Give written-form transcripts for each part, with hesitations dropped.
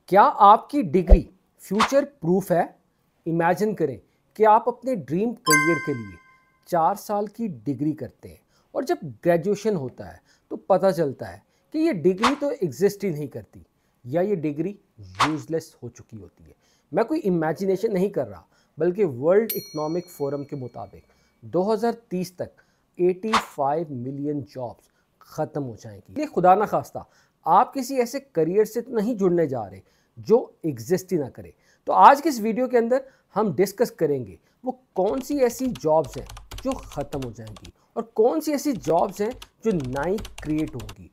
क्या आपकी degree future proof है? इमेजिन करें कि आप अपने ड्रीम करियर के लिए 4 साल की डिग्री करते हैं और जब ग्रेजुएशन होता है तो पता चलता है कि ये डिग्री तो एग्जिस्ट ही नहीं करती या ये डिग्री यूजलेस हो चुकी होती है। मैं कोई इमेजिनेशन नहीं कर रहा, बल्कि वर्ल्ड इकोनॉमिक फोरम के मुताबिक 2030 तक 85 मिलियन जॉब्स ख़त्म हो जाएंगी। ये खुदा ना खास्ता आप किसी ऐसे करियर से तो नहीं जुड़ने जा रहे जो एग्जिस्ट ही ना करे। तो आज के इस वीडियो के अंदर हम डिस्कस करेंगे वो कौन सी ऐसी जॉब्स हैं जो ख़त्म हो जाएंगी और कौन सी ऐसी जॉब्स हैं जो नई क्रिएट होंगी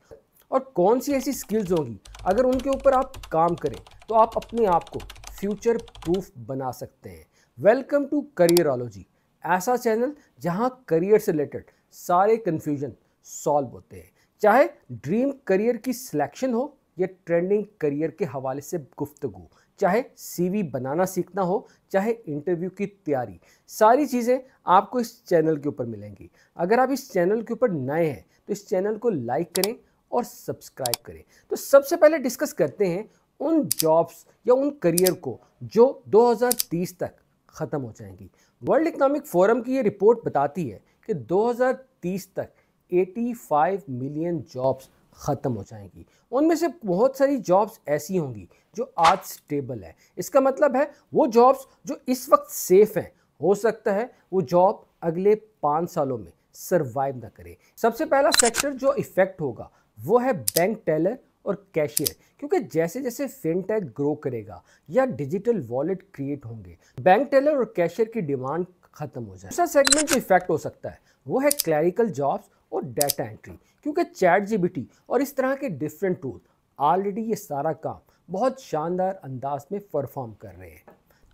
और कौन सी ऐसी स्किल्स होंगी अगर उनके ऊपर आप काम करें तो आप अपने आप को फ्यूचर प्रूफ बना सकते हैं। वेलकम टू करियरोलॉजी, ऐसा चैनल जहां करियर से रिलेटेड सारे कन्फ्यूजन सॉल्व होते हैं। चाहे ड्रीम करियर की सिलेक्शन हो या ट्रेंडिंग करियर के हवाले से गुफ्तगू, चाहे सीवी बनाना सीखना हो, चाहे इंटरव्यू की तैयारी, सारी चीज़ें आपको इस चैनल के ऊपर मिलेंगी। अगर आप इस चैनल के ऊपर नए हैं तो इस चैनल को लाइक करें और सब्सक्राइब करें। तो सबसे पहले डिस्कस करते हैं उन जॉब्स या उन करियर को जो 2030 तक ख़त्म हो जाएंगी। वर्ल्ड इकोनॉमिक फोरम की ये रिपोर्ट बताती है कि 2030 तक 85 मिलियन जॉब्स ख़त्म हो जाएंगी। उनमें से बहुत सारी जॉब्स ऐसी होंगी जो आज स्टेबल है। इसका मतलब है वो जॉब्स जो इस वक्त सेफ हैं, हो सकता है वो जॉब अगले 5 सालों में सरवाइव ना करे। सबसे पहला सेक्टर जो इफेक्ट होगा वो है बैंक टेलर और कैशियर, क्योंकि जैसे जैसे फिनटेक ग्रो करेगा या डिजिटल वॉलेट क्रिएट होंगे, बैंक टेलर और कैशियर की डिमांड खत्म हो जाए। दूसरा सेगमेंट जो इफेक्ट हो सकता है वो है क्लरिकल जॉब्स और डाटा एंट्री, क्योंकि चैट जीपीटी और इस तरह के डिफरेंट टूल ऑलरेडी ये सारा काम बहुत शानदार अंदाज में परफॉर्म कर रहे हैं।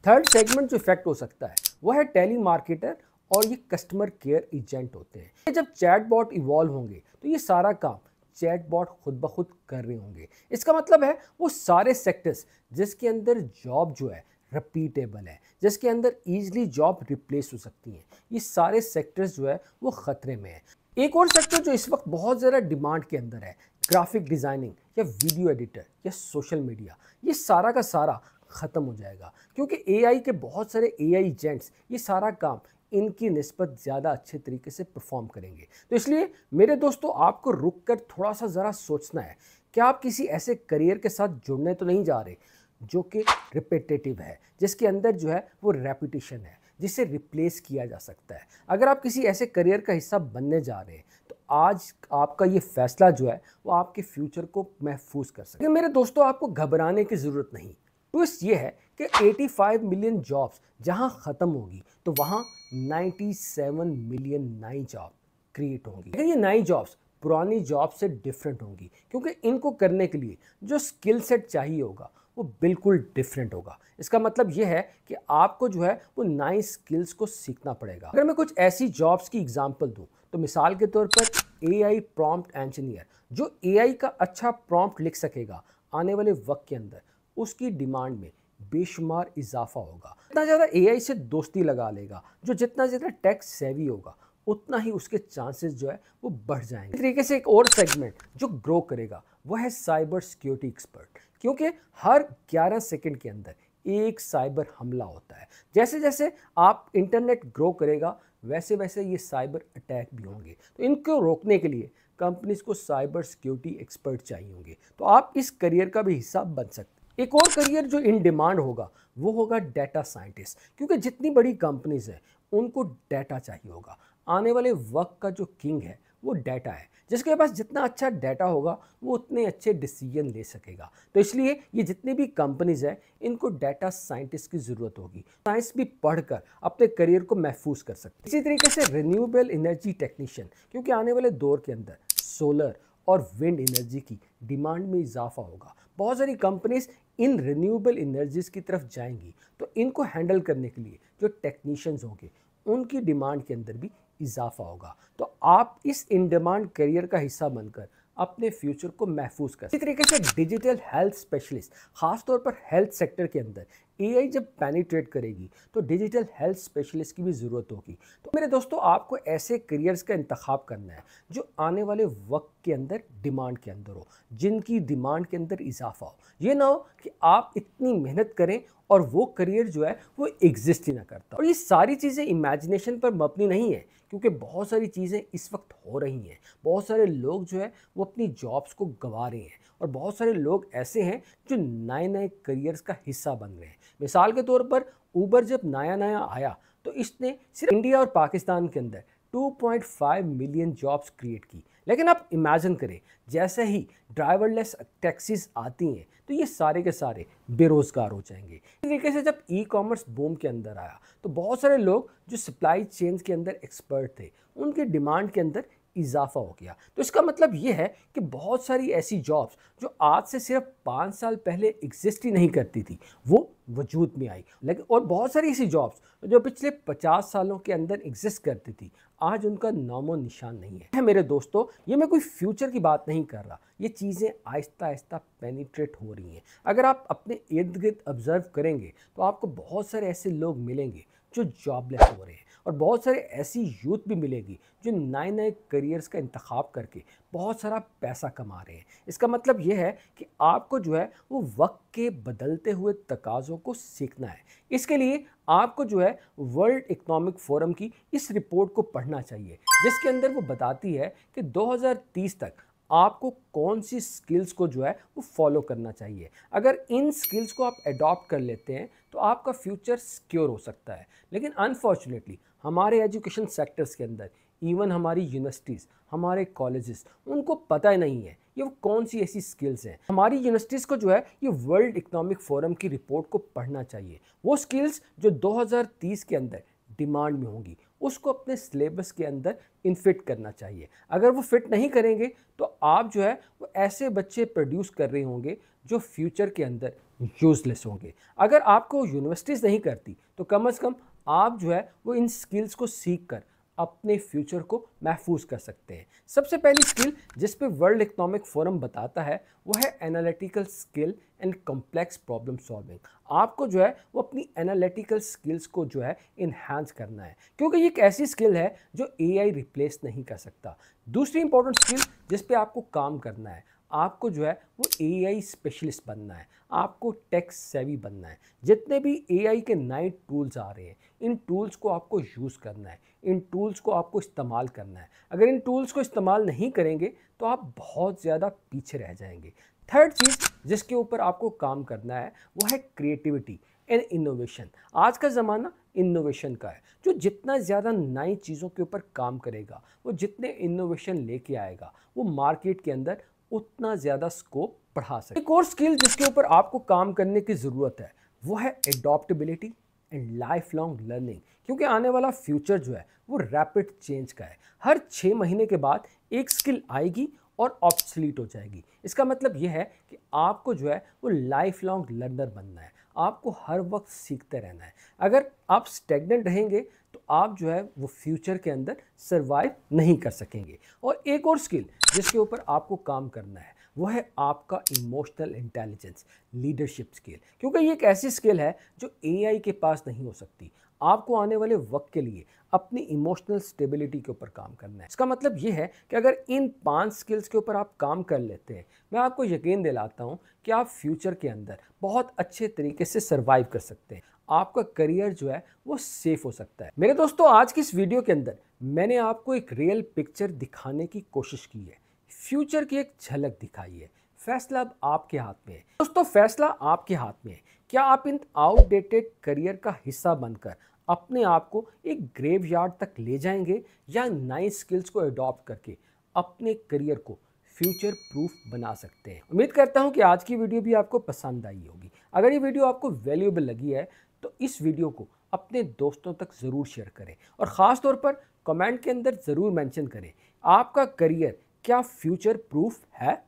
थर्ड सेगमेंट जो इफेक्ट हो सकता है वो है टेली मार्केटर और ये कस्टमर केयर एजेंट होते हैं। जब चैटबॉट इवॉल्व होंगे तो ये सारा काम चैटबॉट खुद ब खुद कर रहे होंगे। इसका मतलब है वो सारे सेक्टर्स जिसके अंदर जॉब जो है रिपीटेबल है, जिसके अंदर ईजिली जॉब रिप्लेस हो सकती हैं, ये सारे सेक्टर्स जो है वो ख़तरे में है। एक और सेक्टर जो इस वक्त बहुत ज़्यादा डिमांड के अंदर है, ग्राफिक डिज़ाइनिंग या वीडियो एडिटर या सोशल मीडिया, ये सारा का सारा ख़त्म हो जाएगा, क्योंकि एआई के बहुत सारे एआई एजेंट्स ये सारा काम इनकी निस्बत ज़्यादा अच्छे तरीके से परफॉर्म करेंगे। तो इसलिए मेरे दोस्तों, आपको रुक कर थोड़ा सा ज़रा सोचना है कि आप किसी ऐसे करियर के साथ जुड़ने तो नहीं जा रहे जो कि रिपीटेटिव है, जिसके अंदर जो है वो रेपिटेशन है, जिसे रिप्लेस किया जा सकता है। अगर आप किसी ऐसे करियर का हिस्सा बनने जा रहे हैं तो आज आपका ये फैसला जो है वो आपके फ्यूचर को महफूज कर सकता है। मेरे दोस्तों, आपको घबराने की ज़रूरत नहीं। ट्विस्ट ये है कि 85 मिलियन जॉब्स जहां ख़त्म होगी तो वहां 97 मिलियन नई जॉब क्रिएट होंगी। लेकिन ये नई जॉब्स पुरानी जॉब से डिफरेंट होंगी, क्योंकि इनको करने के लिए जो स्किल सेट चाहिए होगा वो बिल्कुल डिफरेंट होगा। इसका मतलब ये है कि आपको जो है वो नई स्किल्स को सीखना पड़ेगा। अगर मैं कुछ ऐसी जॉब्स की एग्जांपल दूं तो मिसाल के तौर पर एआई प्रॉम्प्ट इंजीनियर, जो एआई का अच्छा प्रॉम्प्ट लिख सकेगा, आने वाले वक्त के अंदर उसकी डिमांड में बेशुमार इजाफा होगा। जितना ज़्यादा एआई से दोस्ती लगा लेगा, जो जितना ज़्यादा टेक सेवी होगा, उतना ही उसके चांसेस जो है वो बढ़ जाएंगे। इस तरीके से एक और सेगमेंट जो ग्रो करेगा वो है साइबर सिक्योरिटी एक्सपर्ट, क्योंकि हर 11 सेकंड के अंदर एक साइबर हमला होता है। जैसे जैसे आप इंटरनेट ग्रो करेगा वैसे वैसे ये साइबर अटैक भी होंगे। तो इनको रोकने के लिए कंपनीज को साइबर सिक्योरिटी एक्सपर्ट चाहिए होंगे। तो आप इस करियर का भी हिस्सा बन सकते हैं। एक और करियर जो इन डिमांड होगा वो होगा डाटा साइंटिस्ट, क्योंकि जितनी बड़ी कंपनीज हैं उनको डाटा चाहिए होगा। आने वाले वक्त का जो किंग है वो डाटा है। जिसके पास जितना अच्छा डाटा होगा वो उतने अच्छे डिसीजन ले सकेगा। तो इसलिए ये जितनी भी कंपनीज हैं इनको डाटा साइंटिस्ट की ज़रूरत होगी। साइंस भी पढ़कर अपने करियर को महफूज कर सकते हैं। इसी तरीके से रिन्यूएबल एनर्जी टेक्नीशियन, क्योंकि आने वाले दौर के अंदर सोलर और विंड एनर्जी की डिमांड में इजाफा होगा। बहुत सारी कंपनीज इन रिन्यूएबल एनर्जीज की तरफ जाएंगी, तो इनको हैंडल करने के लिए जो टेक्नीशियंस होंगे उनकी डिमांड के अंदर भी इजाफा होगा। तो आप इस इन डिमांड करियर का हिस्सा बनकर अपने फ्यूचर को महफूज कर। इसी तरीके से डिजिटल हेल्थ स्पेशलिस्ट, खासतौर पर हेल्थ सेक्टर के अंदर एआई जब पेनिट्रेट करेगी तो डिजिटल हेल्थ स्पेशलिस्ट की भी ज़रूरत होगी। तो मेरे दोस्तों, आपको ऐसे करियर्स का इंतखाब करना है जो आने वाले वक्त के अंदर डिमांड के अंदर हो, जिनकी डिमांड के अंदर इजाफा हो। ये ना हो कि आप इतनी मेहनत करें और वो करियर जो है वो एग्जिस्ट ही ना करता। और ये सारी चीज़ें इमेजिनेशन पर मबनी नहीं है, क्योंकि बहुत सारी चीज़ें इस वक्त हो रही हैं। बहुत सारे लोग जो है वो अपनी जॉब्स को गंवा रहे हैं और बहुत सारे लोग ऐसे हैं जो नए नए करियर्स का हिस्सा बन रहे हैं। मिसाल के तौर पर ऊबर जब नया नया आया तो इसने सिर्फ इंडिया और पाकिस्तान के अंदर 2.5 मिलियन जॉब्स क्रिएट की। लेकिन आप इमेजिन करें, जैसे ही ड्राइवरलेस टैक्सीज आती हैं तो ये सारे के सारे बेरोज़गार हो जाएंगे। इस तरीके से जब ई कॉमर्स बूम के अंदर आया तो बहुत सारे लोग जो सप्लाई चेन के अंदर एक्सपर्ट थे, उनके डिमांड के अंदर इजाफा हो गया। तो इसका मतलब ये है कि बहुत सारी ऐसी जॉब्स जो आज से सिर्फ 5 साल पहले एग्जिस्ट ही नहीं करती थी, वो वजूद में आई। लेकिन और बहुत सारी ऐसी जॉब्स जो पिछले 50 सालों के अंदर एग्जिस्ट करती थी, आज उनका नामो निशान नहीं है। मेरे दोस्तों, ये मैं कोई फ्यूचर की बात नहीं कर रहा, ये चीज़ें आहिस्ता आहिस्ता पेनिट्रेट हो रही हैं। अगर आप अपने इर्द गिर्द ऑब्जर्व करेंगे तो आपको बहुत सारे ऐसे लोग मिलेंगे जो जॉबलेस हो रहे हैं और बहुत सारे ऐसी यूथ भी मिलेगी जो नए नए करियर्स का इंतखाब करके बहुत सारा पैसा कमा रहे हैं। इसका मतलब ये है कि आपको जो है वो वक्त के बदलते हुए तकाज़ों को सीखना है। इसके लिए आपको जो है वर्ल्ड इकोनॉमिक फोरम की इस रिपोर्ट को पढ़ना चाहिए, जिसके अंदर वो बताती है कि 2030 तक आपको कौन सी स्किल्स को जो है वो फॉलो करना चाहिए। अगर इन स्किल्स को आप अडॉप्ट कर लेते हैं तो आपका फ्यूचर सिक्योर हो सकता है। लेकिन अनफॉर्चुनेटली हमारे एजुकेशन सेक्टर्स के अंदर, इवन हमारी यूनिवर्सिटीज़, हमारे कॉलेजेस, उनको पता ही नहीं है ये वो कौन सी ऐसी स्किल्स हैं। हमारी यूनिवर्सिटीज़ को जो है ये वर्ल्ड इकोनॉमिक फोरम की रिपोर्ट को पढ़ना चाहिए। वो स्किल्स जो 2030 के अंदर डिमांड में होंगी, उसको अपने सिलेबस के अंदर इनफिट करना चाहिए। अगर वो फिट नहीं करेंगे तो आप जो है वो ऐसे बच्चे प्रोड्यूस कर रहे होंगे जो फ्यूचर के अंदर यूज़लेस होंगे। अगर आपको यूनिवर्सिटीज़ नहीं करती तो कम से कम आप जो है वो इन स्किल्स को सीख कर अपने फ्यूचर को महफूज कर सकते हैं। सबसे पहली स्किल जिस पे वर्ल्ड इकोनॉमिक फोरम बताता है वो है analytical skill and complex problem solving. आपको जो है वो अपनी एनालिटिकल स्किल्स को जो है इन्हांस करना है, क्योंकि ये एक ऐसी स्किल है जो एआई रिप्लेस नहीं कर सकता। दूसरी इंपॉर्टेंट स्किल जिस पे आपको काम करना है, आपको जो है वो एआई स्पेशलिस्ट बनना है, आपको टेक सेवी बनना है। जितने भी एआई के नए टूल्स आ रहे हैं, इन टूल्स को आपको यूज़ करना है, इन टूल्स को आपको इस्तेमाल करना है। अगर इन टूल्स को इस्तेमाल नहीं करेंगे तो आप बहुत ज़्यादा पीछे रह जाएंगे। थर्ड चीज़ जिसके ऊपर आपको काम करना है वो है क्रिएटिविटी एंड इनोवेशन। आज का ज़माना इनोवेशन का है। जो जितना ज़्यादा नई चीज़ों के ऊपर काम करेगा, वो जितने इनोवेशन लेके आएगा, वो मार्केट के अंदर उतना ज़्यादा स्कोप बढ़ा सकता है। एक और स्किल जिसके ऊपर आपको काम करने की ज़रूरत है वो है एडॉप्टेबिलिटी एंड लाइफ लॉन्ग लर्निंग, क्योंकि आने वाला फ्यूचर जो है वो रैपिड चेंज का है। हर 6 महीने के बाद एक स्किल आएगी और ऑब्सलीट हो जाएगी। इसका मतलब यह है कि आपको जो है वो लाइफ लॉन्ग लर्नर बनना है, आपको हर वक्त सीखते रहना है। अगर आप स्टेगनेंट रहेंगे तो आप जो है वो फ्यूचर के अंदर सर्वाइव नहीं कर सकेंगे। और एक और स्किल जिसके ऊपर आपको काम करना है वो है आपका इमोशनल इंटेलिजेंस, लीडरशिप स्किल, क्योंकि ये एक ऐसी स्किल है जो एआई के पास नहीं हो सकती। आपको आने वाले वक्त के लिए अपनी इमोशनल स्टेबिलिटी के ऊपर काम करना है। इसका मतलब ये है कि अगर इन 5 स्किल्स के ऊपर आप काम कर लेते हैं, मैं आपको यकीन दिलाता हूँ कि आप फ्यूचर के अंदर बहुत अच्छे तरीके से सर्वाइव कर सकते हैं। आपका करियर जो है वो सेफ हो सकता है। मेरे दोस्तों, आज की इस वीडियो के अंदर मैंने आपको एक रियल पिक्चर दिखाने की कोशिश की है, फ्यूचर की एक झलक दिखाई है। फैसला अब आपके हाथ में है। दोस्तों, फैसला आपके हाथ में है। क्या आप इन आउटडेटेड करियर का हिस्सा बनकर अपने आप को एक ग्रेवयार्ड तक ले जाएंगे, या नई स्किल्स को अडॉप्ट करके अपने करियर को फ्यूचर प्रूफ बना सकते हैं। उम्मीद करता हूं कि आज की वीडियो भी आपको पसंद आई होगी। अगर ये वीडियो आपको वैल्यूएबल लगी है तो इस वीडियो को अपने दोस्तों तक ज़रूर शेयर करें और ख़ास तौर पर कमेंट के अंदर ज़रूर मेंशन करें, आपका करियर क्या फ्यूचर प्रूफ है।